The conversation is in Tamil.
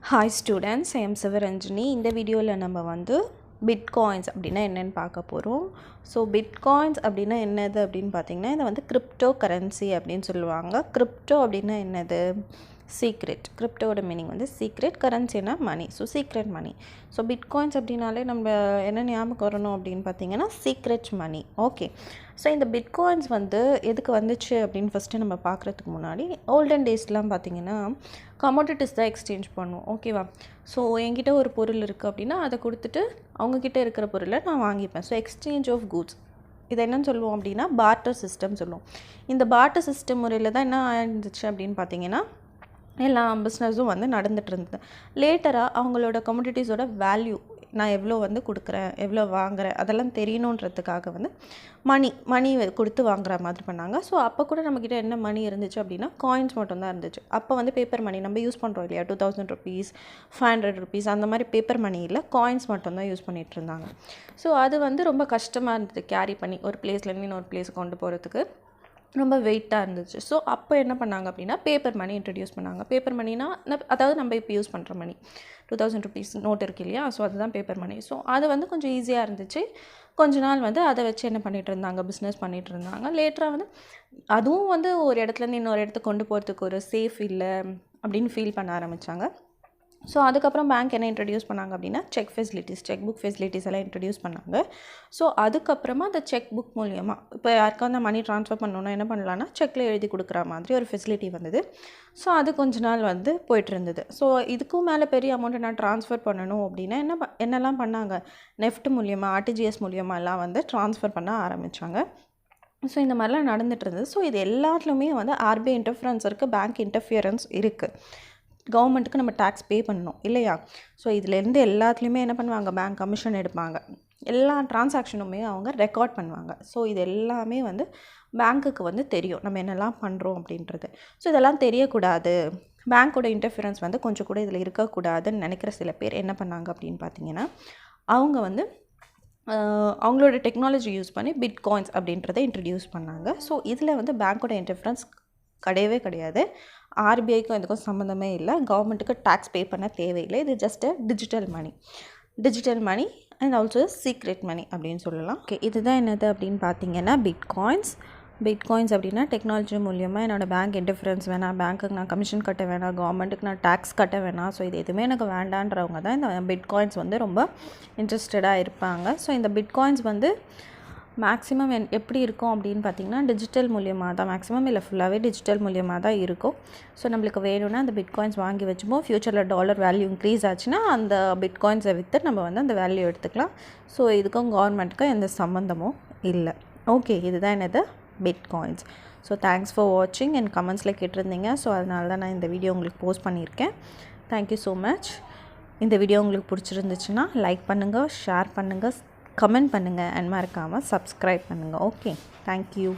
Hi students, I am Sivaranjani. இந்த வீடியோவில் நம்ம வந்து பிட்காயின்ஸ் அப்படின்னா என்னென்னு பார்க்க போகிறோம். ஸோ பிட்காயின்ஸ் அப்படின்னா என்னது அப்படின்னு பார்த்தீங்கன்னா, இதை வந்து கிரிப்டோ கரன்சி அப்படின்னு சொல்லுவாங்க. கிரிப்டோ அப்படின்னா என்னது? சீக்ரெட். கிரிப்டோட மீனிங் வந்து சீக்ரெட், கரன்சினா மணி. ஸோ சீக்ரெட் மணி. ஸோ பிட்காயின்ஸ் அப்படின்னாலே நம்ம என்ன ஞாபகம் வரணும் அப்படின்னு பார்த்தீங்கன்னா, சீக்ரெட் மணி. ஓகே. ஸோ இந்த பிட்காயின்ஸ் வந்து எதுக்கு வந்துச்சு அப்படின்னு ஃபஸ்ட்டு நம்ம பார்க்குறதுக்கு முன்னாடி, ஓல்டன் டேஸ்லாம் பார்த்தீங்கன்னா கமோடிட்டிஸ் தான் எக்ஸ்சேஞ்ச் பண்ணுவோம். ஓகேவா? ஸோ என்கிட்ட ஒரு பொருள் இருக்குது அப்படின்னா அதை கொடுத்துட்டு அவங்கக்கிட்ட இருக்கிற பொருளை நான் வாங்கிப்பேன். So exchange of goods. இதை என்னன்னு சொல்லுவோம் அப்படின்னா பார்ட்டர் சிஸ்டம் சொல்லுவோம். இந்த பார்ட்டர் சிஸ்டம் முறையில் தான் என்ன ஆயிருந்துச்சு அப்படின்னு பார்த்தீங்கன்னா, எல்லா பிஸ்னஸும் வந்து நடந்துகிட்டு இருந்தது. லேட்டராக அவங்களோட கமோடிட்டிஸோட வேல்யூ, நான் எவ்வளோ வந்து கொடுக்குறேன், எவ்வளோ வாங்குகிறேன், அதெல்லாம் தெரியணுன்றதுக்காக வந்து மணி கொடுத்து வாங்குற மாதிரி பண்ணாங்க. ஸோ அப்போ கூட நம்மக்கிட்ட என்ன மணி இருந்துச்சு அப்படின்னா, காயின்ஸ் மட்டும்தான் இருந்துச்சு. அப்போ வந்து பேப்பர் மணி நம்ம யூஸ் பண்ணுறோம் இல்லையா, 2000 ருபீஸ், 500 ருபீஸ், அந்த மாதிரி பேப்பர் மணி இல்லை, காயின்ஸ் மட்டும்தான் யூஸ் பண்ணிகிட்டு இருந்தாங்க. ஸோ அது வந்து ரொம்ப கஷ்டமாக இருந்தது கேரி பண்ணி ஒரு பிளேஸ்லேருந்து இன்னொரு பிளேஸ் கொண்டு போகிறதுக்கு ரொம்ப வெயிட்டாக இருந்துச்சு. ஸோ அப்போ என்ன பண்ணாங்க அப்படின்னா, பேப்பர் மணி இன்ட்ரடியூஸ் பண்ணாங்க. பேப்பர் மணினா அதாவது நம்ம இப்போ யூஸ் பண்ணுற மணி 2000 ருபீஸ் நோட் இருக்கு இல்லையா, ஸோ அதுதான் பேப்பர் மணி. ஸோ அது வந்து கொஞ்சம் ஈஸியாக இருந்துச்சு. கொஞ்ச நாள் வந்து அதை வச்சு என்ன பண்ணிகிட்டு இருந்தாங்க, பிஸ்னஸ் பண்ணிகிட்டு இருந்தாங்க. லேட்டராக வந்து அதுவும் வந்து ஒரு இடத்துலேருந்து இன்னொரு இடத்துக்கு கொண்டு போகிறதுக்கு ஒரு சேஃப் இல்லை அப்படின்னு ஃபீல் பண்ண ஆரம்பித்தாங்க. ஸோ அதுக்கப்புறம் பேங்க் என்ன இன்ட்ரடியூஸ் பண்ணாங்க அப்படின்னா, செக் புக் ஃபெசிலிட்டிஸ் எல்லாம் இன்ட்ரடியூஸ் பண்ணாங்க. ஸோ அதுக்கப்புறமா அந்த செக் புக் மூலியமாக இப்போ யாருக்கா வந்து மணி ட்ரான்ஸ்ஃபர் பண்ணணுன்னா என்ன பண்ணலான்னா, செக்கில் எழுதி கொடுக்குற மாதிரி ஒரு ஃபெசிலிட்டி வந்தது. ஸோ அது கொஞ்ச நாள் வந்து போய்ட்டு இருந்தது. ஸோ இதுக்கும் மேலே பெரிய அமௌண்ட்டை நான் ட்ரான்ஸ்ஃபர் பண்ணணும் அப்படின்னா என்னெல்லாம் பண்ணாங்க, நெஃப்ட் மூலியமாக, ஆர்டிஜிஎஸ் மூலியமாகலாம் வந்து ட்ரான்ஸ்ஃபர் பண்ண ஆரம்பித்தாங்க. ஸோ இந்த மாதிரிலாம் நடந்துகிட்டு இருந்தது. ஸோ இது எல்லாத்துலேயுமே வந்து ஆர்பிஐ இன்டர்ஃபரன்ஸ் இருக்குது, பேங்க் இன்டர்ஃபியரன்ஸ் இருக்குது. கவர்மெண்ட்டுக்கு நம்ம டேக்ஸ் பே பண்ணணும் இல்லையா? ஸோ இதுலேருந்து எல்லாத்துலேயுமே என்ன பண்ணுவாங்க, பேங்க் கமிஷன் எடுப்பாங்க. எல்லா ட்ரான்சாக்ஷனுமே அவங்க ரெக்கார்ட் பண்ணுவாங்க. ஸோ இது எல்லாமே வந்து பேங்க்குக்கு வந்து தெரியும் நம்ம என்னெல்லாம் பண்ணுறோம் அப்படின்றது. ஸோ இதெல்லாம் தெரியக்கூடாது, பேங்க்கோட இன்டர்ஃபியரன்ஸ் வந்து கொஞ்சம் கூட இதில் இருக்கக்கூடாதுன்னு நினைக்கிற சில பேர் என்ன பண்ணாங்க அப்படின்னு பார்த்தீங்கன்னா, அவங்க வந்து அவங்களோட டெக்னாலஜி யூஸ் பண்ணி பிட்காயின்ஸ் அப்படின்றத இன்ட்ரடியூஸ் பண்ணாங்க. ஸோ இதில் வந்து பேங்க்கோட இன்டர்ஃபியரன்ஸ் கிடையவே கிடையாது. ஆர்பிஐக்கும் இதுக்கும் சம்மந்தமே இல்லை. கவர்மெண்ட்டுக்கு டேக்ஸ் பே பண்ண தேவையில்லை. இது just digital money and also secret money அப்படின்னு சொல்லலாம். ஓகே, இதுதான் என்னது அப்படின்னு பார்த்தீங்கன்னா பிட்காயின்ஸ் அப்படின்னா டெக்னாலஜி மூலியமாக என்னோடய பேங்க் இன்டர்ஃபரன்ஸ் வேணாம், பேங்க்குக்கு நான் கமிஷன் கட்ட வேணாம், கவர்மெண்ட்டுக்கு நான் டேக்ஸ் கட்ட வேணாம். ஸோ இது எதுவுமே எனக்கு வேண்டான்றவங்க தான் இந்த பிட்காயின்ஸ் வந்து ரொம்ப இன்ட்ரெஸ்டடாக இருப்பாங்க. ஸோ இந்த பிட்காயின்ஸ் வந்து மேக்ஸிமம் எப்படி இருக்கும் அப்படின்னு பார்த்தீங்கன்னா, டிஜிட்டல் மூலியமாக தான், மேக்ஸிமம் இல்லை ஃபுல்லாகவே டிஜிட்டல் மூலியமாக தான் இருக்கும். ஸோ நம்மளுக்கு வேணும்னா அந்த பிட்காயின்ஸ் வாங்கி வச்சுப்போம். ஃப்யூச்சரில் டாலர் வேல்யூ இன்க்ரீஸ் ஆச்சுன்னா அந்த பிட்காயின்ஸை விற்று நம்ம வந்து அந்த வேல்யூ எடுத்துக்கலாம். ஸோ இதுக்கும் கவர்மெண்ட்டுக்கும் எந்த சம்மந்தமும் இல்லை. ஓகே, இதுதான் என்னது பிட்காயின்ஸ். ஸோ தேங்க்ஸ் ஃபார் வாட்சிங். என் கமெண்ட்ஸில் கேட்டிருந்தீங்க. ஸோ அதனால தான் நான் இந்த வீடியோ உங்களுக்கு போஸ்ட் பண்ணியிருக்கேன். Thank you so much. இந்த வீடியோ உங்களுக்கு பிடிச்சிருந்துச்சுன்னா லைக் பண்ணுங்கள், ஷேர் பண்ணுங்கள், கமெண்ட் பண்ணுங்கள் அண்ட் மறக்காமல் சப்ஸ்கிரைப் பண்ணுங்கள். Okay, thank you.